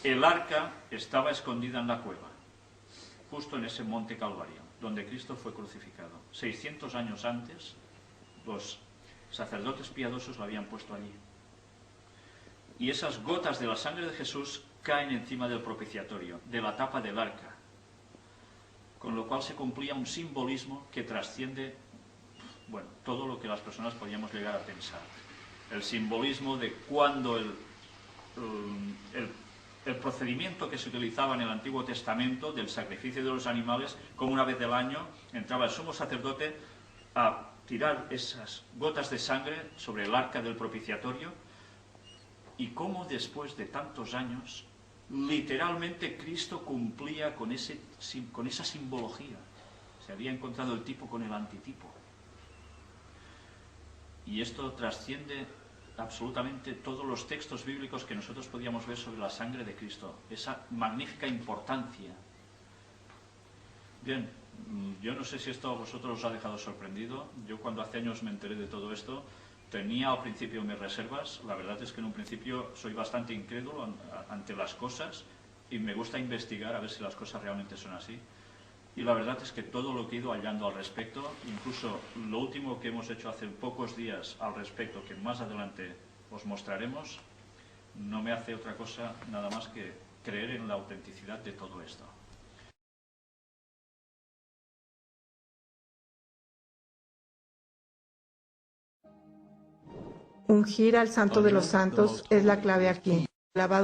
el arca estaba escondida en la cueva, justo en ese monte Calvario, donde Cristo fue crucificado. 600 años antes, los sacerdotes piadosos la habían puesto allí. Y esas gotas de la sangre de Jesús caen encima del propiciatorio, de la tapa del arca, con lo cual se cumplía un simbolismo que trasciende, bueno, todo lo que las personas podíamos llegar a pensar. El simbolismo de cuando el procedimiento que se utilizaba en el Antiguo Testamento del sacrificio de los animales, como una vez al año entraba el sumo sacerdote a tirar esas gotas de sangre sobre el arca del propiciatorio, y cómo después de tantos años literalmente Cristo cumplía con esa simbología. Se había encontrado el tipo con el antitipo. Y esto trasciende absolutamente todos los textos bíblicos que nosotros podíamos ver sobre la sangre de Cristo, esa magnífica importancia. Bien, yo no sé si esto a vosotros os ha dejado sorprendido. Yo cuando hace años me enteré de todo esto, tenía al principio mis reservas. La verdad es que en un principio soy bastante incrédulo ante las cosas y me gusta investigar a ver si las cosas realmente son así. Y la verdad es que todo lo que he ido hallando al respecto, incluso lo último que hemos hecho hace pocos días al respecto, que más adelante os mostraremos, no me hace otra cosa nada más que creer en la autenticidad de todo esto. Ungir al Santo de los Santos es la clave aquí. Lavado